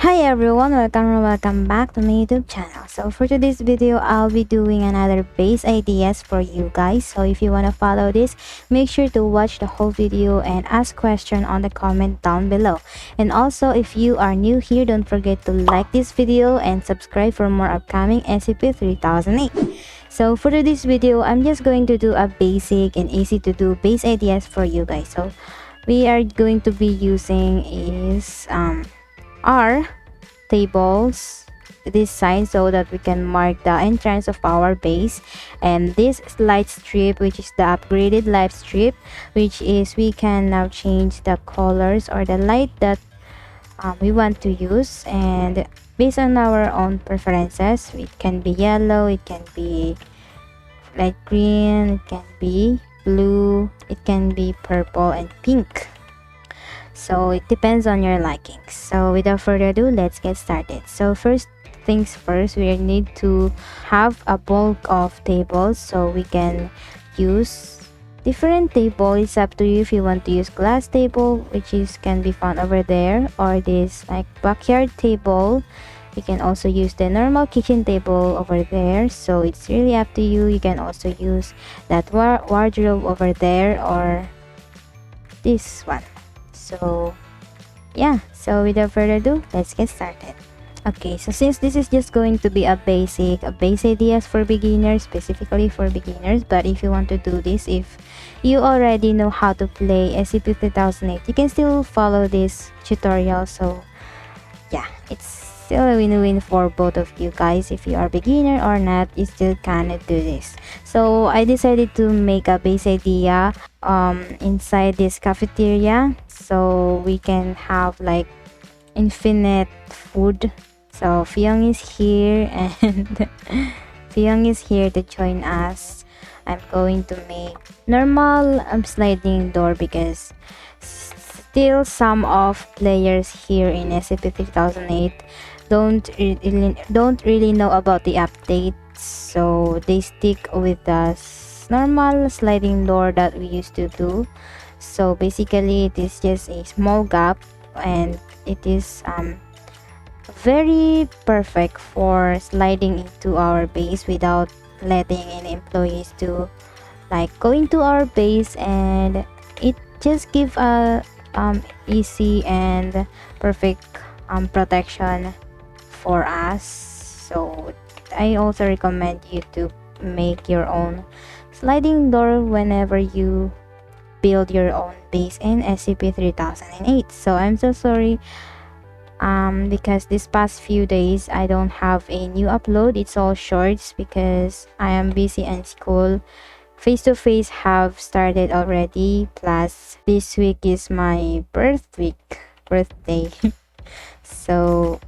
Hi everyone, welcome back to my YouTube channel. So for today's video, I'll be doing another base ideas for you guys. So if you want to follow this, make sure to watch the whole video and ask question on the comment down below. And also, if you are new here, don't forget to like this video and subscribe for more upcoming SCP-3008. So for today's video, I'm just going to do a basic and easy to do base ideas for you guys. So we are going to be using is R tables this side so that we can mark the entrance of our base, and this light strip, which is the upgraded light strip, which is we can now change the colors or the light that we want to use, and based on our own preferences, it can be yellow, it can be light green, it can be blue, it can be purple and pink. So it depends on your likings. So without further ado, let's get started. So first things first, we need to have a bulk of tables so we can use different table. It's up to you if you want to use glass table, which is can be found over there, or this like backyard table. You can also use the normal kitchen table over there, so it's really up to you. You can also use that wardrobe over there or this one. So yeah, so without further ado, let's get started. Okay, so since this is just going to be a base ideas for beginners, specifically for beginners, but if you want to do this, if you already know how to play SCP-3008, you can still follow this tutorial. So yeah, it's still a win-win for both of you guys. If you are beginner or not, you still can do this. So I decided to make a base idea inside this cafeteria so we can have like infinite food. So Fiong is here and Fiong is here to join us. I'm going to make normal sliding door because still some of players here in SCP-3008 don't really know about the update, so they stick with the normal sliding door that we used to do. So basically it is just a small gap, and it is very perfect for sliding into our base without letting any employees to like going to our base, and it just give a easy and perfect protection for us. So I also recommend you to make your own sliding door whenever you build your own base in SCP-3008. So I'm so sorry because this past few days I don't have a new upload. It's all shorts because I am busy in school. Face-to-face have started already, plus this week is my birthday. So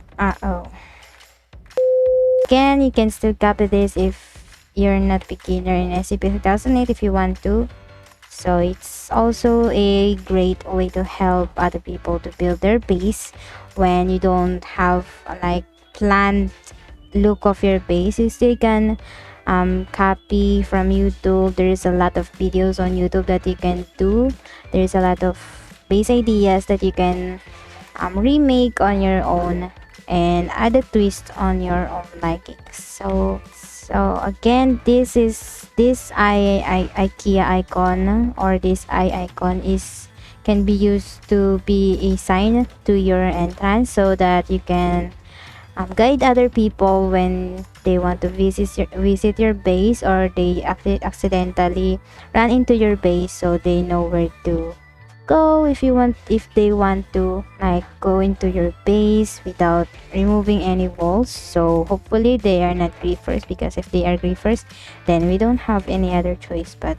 again, you can still copy this if you're not beginner in SCP-3008 if you want to. So it's also a great way to help other people to build their base when you don't have like planned look of your base. You still can copy from YouTube. There's a lot of videos on YouTube that you can do. There's a lot of base ideas that you can remake on your own and add a twist on your own likings. So again, this IKEA icon, or this icon is can be used to be a sign to your entrance so that you can guide other people when they want to visit your base, or they accidentally run into your base, so they know where to go if they want to like go into your base without removing any walls. So hopefully they are not griefers, because if they are griefers, then we don't have any other choice. But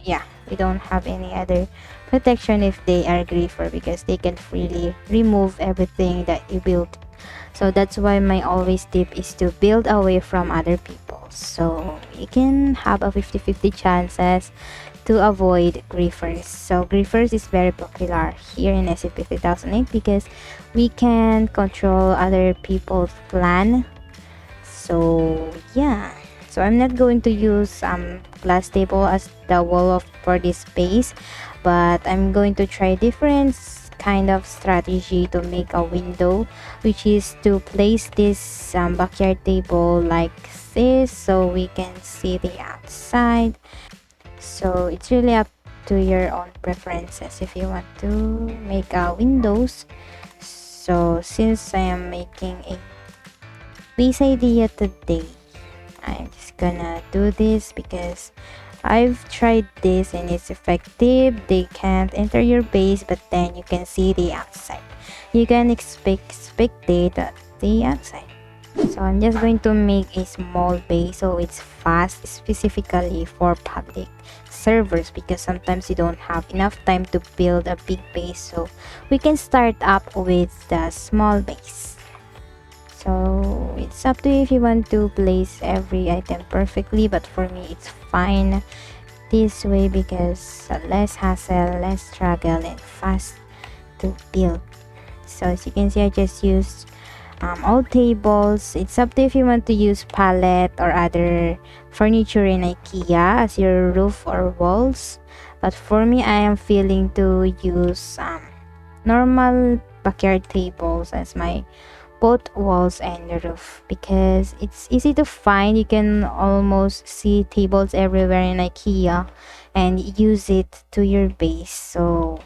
yeah, we don't have any other protection if they are griefer, because they can freely remove everything that you built. So that's why my always tip is to build away from other people, so you can have a 50-50 chances to avoid griefers. So griefers is very popular here in SCP-3008 because we can control other people's plan. So yeah, so I'm not going to use glass table as the wall of for this space, but I'm going to try different kind of strategy to make a window, which is to place this backyard table like this so we can see the outside. So it's really up to your own preferences if you want to make windows. So since I am making a base idea today, I'm just gonna do this because I've tried this and it's effective. They can't enter your base, but then you can see the outside. You can spectate the outside. So I'm just going to make a small base so it's fast, specifically for public servers, because sometimes you don't have enough time to build a big base. So we can start up with the small base. So it's up to you if you want to place every item perfectly, but for me it's fine this way because less hassle, less struggle, and fast to build. So as you can see, I just used all tables. It's up to you if you want to use pallet or other furniture in IKEA as your roof or walls, but for me I am feeling to use normal backyard tables as my both walls and the roof because it's easy to find. You can almost see tables everywhere in IKEA and use it to your base. So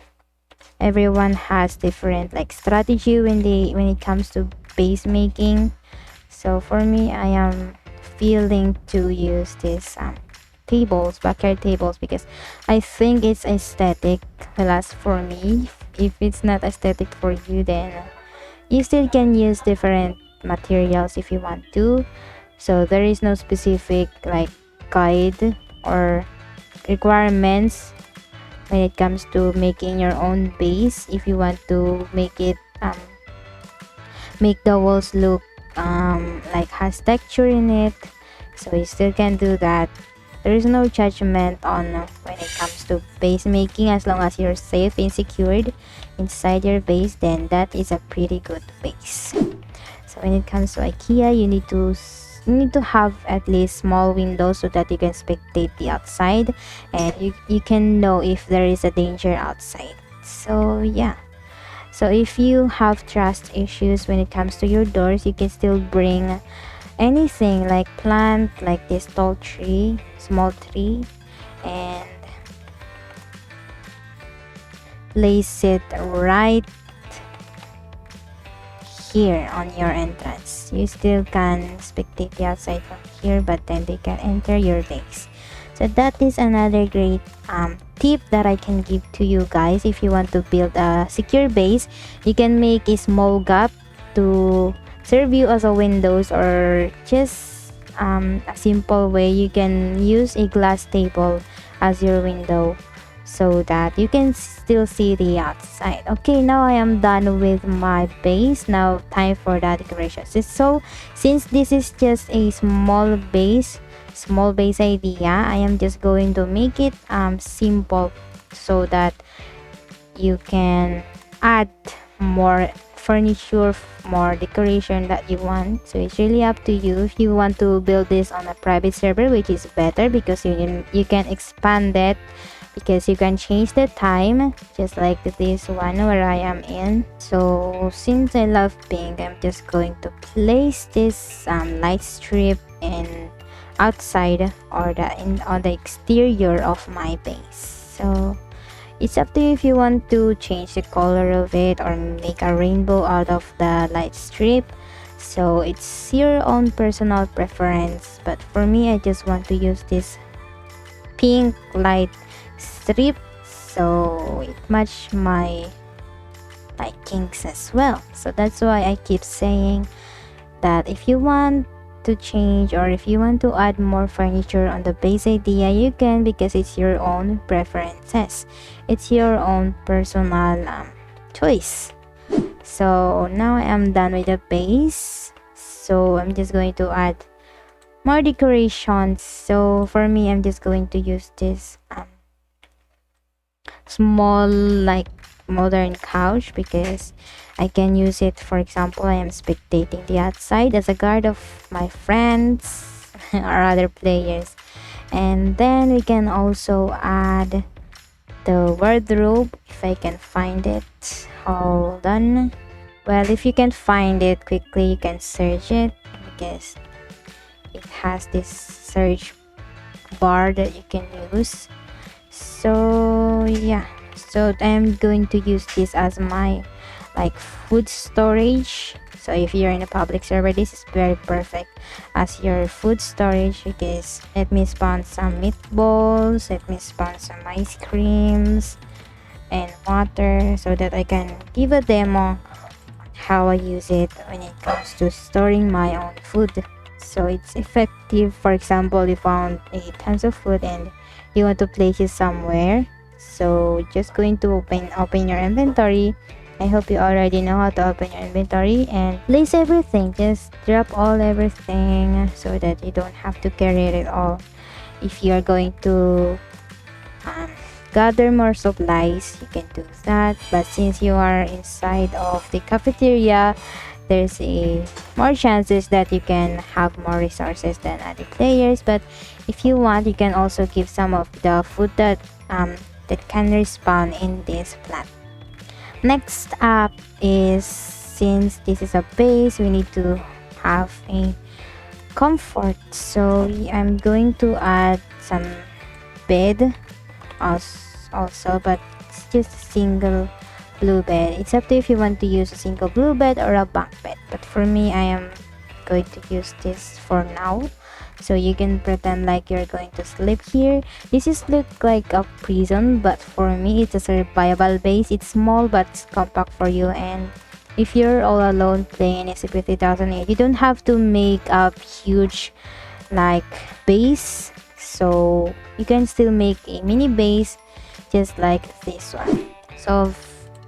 everyone has different like strategy when it comes to base making. So for me, I am feeling to use this tables, backyard tables, because I think it's aesthetic. Well, as for me, if it's not aesthetic for you, then you still can use different materials if you want to. So there is no specific like guide or requirements when it comes to making your own base. If you want to make it make the walls look like has texture in it, so you still can do that. There is no judgment on when it comes to base making. As long as you're safe and secured inside your base, then that is a pretty good base. So when it comes to IKEA, you need to have at least small windows so that you can spectate the outside and you can know if there is a danger outside. So yeah, so if you have trust issues when it comes to your doors, you can still bring anything like plant like this tall tree, small tree, and place it right here on your entrance. You still can spectate the outside from here, but then they can enter your base. So that is another great tip that I can give to you guys. If you want to build a secure base, you can make a small gap to serve you as a windows, or just a simple way you can use a glass table as your window so that you can still see the outside. Okay, now I am done with my base. Now time for the decorations. So since this is just a small base idea, I am just going to make it simple so that you can add more furniture, more decoration that you want. So it's really up to you if you want to build this on a private server, which is better because you can expand it, because you can change the time just like this one where I am in. So since I love pink, I'm just going to place this light strip in outside or on the exterior of my base. So it's up to you if you want to change the color of it or make a rainbow out of the light strip. So it's your own personal preference, but for me, I just want to use this pink light strip so it match my likings as well. So that's why I keep saying that if you want to change or if you want to add more furniture on the base idea, you can, because it's your own preferences, it's your own personal choice. So now I am done with the base, so I'm just going to add more decorations. So for me, I'm just going to use this small like modern couch because I can use it. For example, I am spectating the outside as a guard of my friends or other players. And then we can also add the wardrobe, if I can find it. Hold on. Well, if you can find it quickly, you can search it because it has this search bar that you can use. So yeah, so I'm going to use this as my like food storage. So if you're in a public server, this is very perfect as your food storage because let me spawn some meatballs, let me spawn some ice creams and water so that I can give a demo how I use it when it comes to storing my own food. So it's effective. For example, you found 8 tons of food and you want to place it somewhere. So just going to open your inventory. I hope you already know how to open your inventory and place everything. Just drop all everything so that you don't have to carry it all. If you are going to um, gather more supplies, you can do that. But since you are inside of the cafeteria, there's a more chances that you can have more resources than other players. But if you want, you can also give some of the food that can respawn in this plant. Next up is, since this is a base, we need to have a comfort. So I'm going to add some bed also, but it's just a single blue bed. It's up to you if you want to use a single blue bed or a bunk bed, but for me, I am going to use this for now. So you can pretend like you're going to sleep here. This is look like a prison, but for me it's a survival base. It's small but it's compact for you, and if you're all alone playing SCP-3008, you don't have to make a huge like base. So you can still make a mini base just like this one. So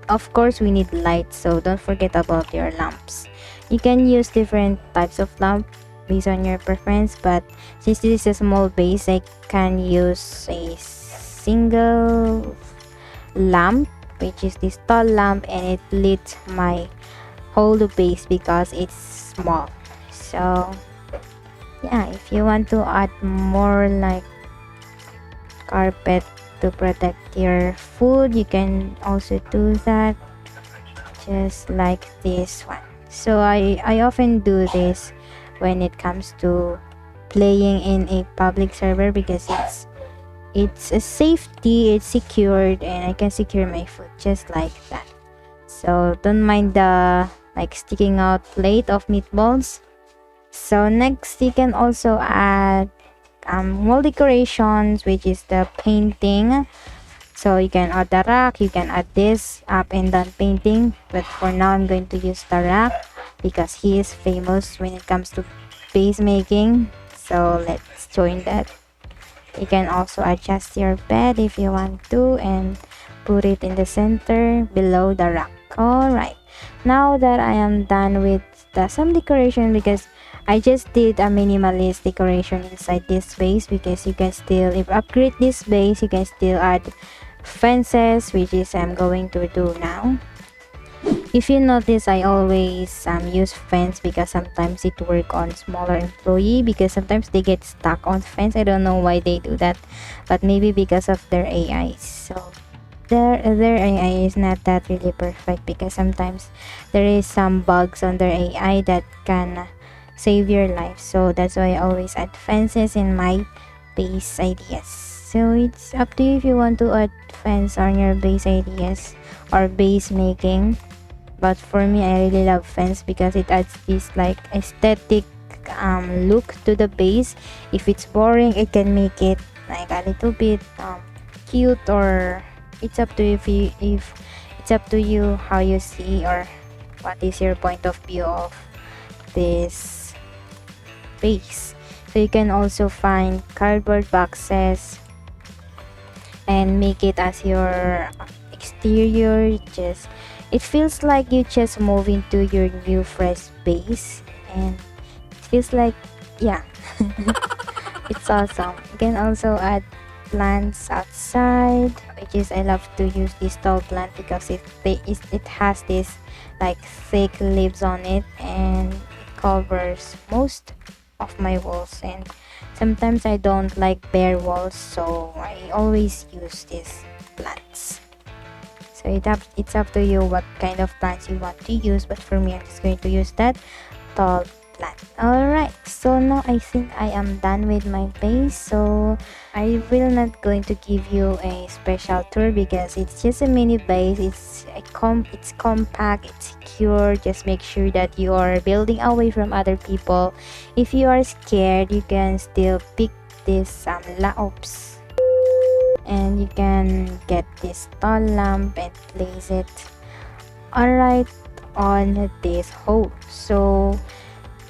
of course we need light, so don't forget about your lamps. You can use different types of lamp based on your preference, but since this is a small base, I can use a single lamp, which is this tall lamp, and it lit my whole base because it's small. So yeah, if you want to add more like carpet to protect your food, you can also do that just like this one. So I often do this when it comes to playing in a public server because it's a safety, it's secured, and I can secure my food just like that. So don't mind the like sticking out plate of meatballs. So next, you can also add wall decorations, which is the painting. So you can add the rack, you can add this up and down painting, but for now I'm going to use the rack because he is famous when it comes to base making. So let's join that. You can also adjust your bed if you want to and put it in the center below the rack. Alright, now that I am done with some decoration, because I just did a minimalist decoration inside this base, because you can still, if you upgrade this base, you can still add fences, which is I'm going to do now. If you notice, I always use fence because sometimes it work on smaller employee, because sometimes they get stuck on fence. I don't know why they do that, but maybe because of their AI. So their AI is not that really perfect, because sometimes there is some bugs on their AI that can save your life. So that's why I always add fences in my base ideas. So it's up to you if you want to add fence on your base ideas or base making. But for me, I really love fence because it adds this like aesthetic look to the base. If it's boring, it can make it like a little bit cute, or it's up to you if it's up to you how you see or what is your point of view of this base. So you can also find cardboard boxes and make it as your exterior. Just it feels like you just move into your new fresh base, and it feels like, yeah, it's awesome. You can also add plants outside, which is I love to use this tall plant because it has this like thick leaves on it, and it covers most of my walls. And sometimes I don't like bare walls, so I always use this plants. So it's up to you what kind of plants you want to use, but for me, I'm just going to use that tall plant. Alright, so now I think I am done with my base. So I will not going to give you a special tour because it's just a mini base. It's compact, it's secure. Just make sure that you are building away from other people. If you are scared, you can still pick this oops, and you can get this tall lamp and place it alright on this hole. So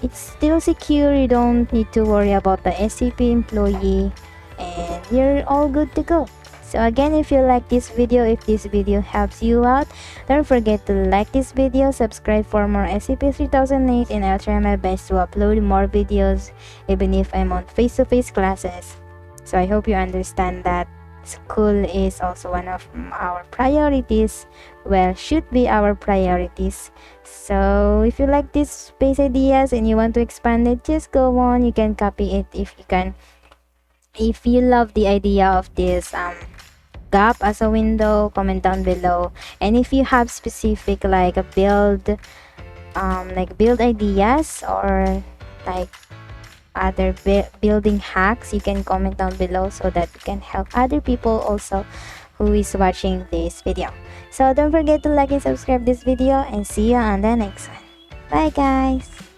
it's still secure, you don't need to worry about the SCP employee, and you're all good to go. So again, if you like this video, if this video helps you out, don't forget to like this video, subscribe for more SCP-3008, and I'll try my best to upload more videos even if I'm on face-to-face classes. So I hope you understand that school is also one of our priorities, well, should be our priorities. So if you like these space ideas and you want to expand it, just go on, you can copy it if you can. If you love the idea of this gap as a window, comment down below. And if you have specific like a build ideas, or like other building hacks, you can comment down below so that you can help other people also who is watching this video. So don't forget to like and subscribe this video, and see you on the next one. Bye guys.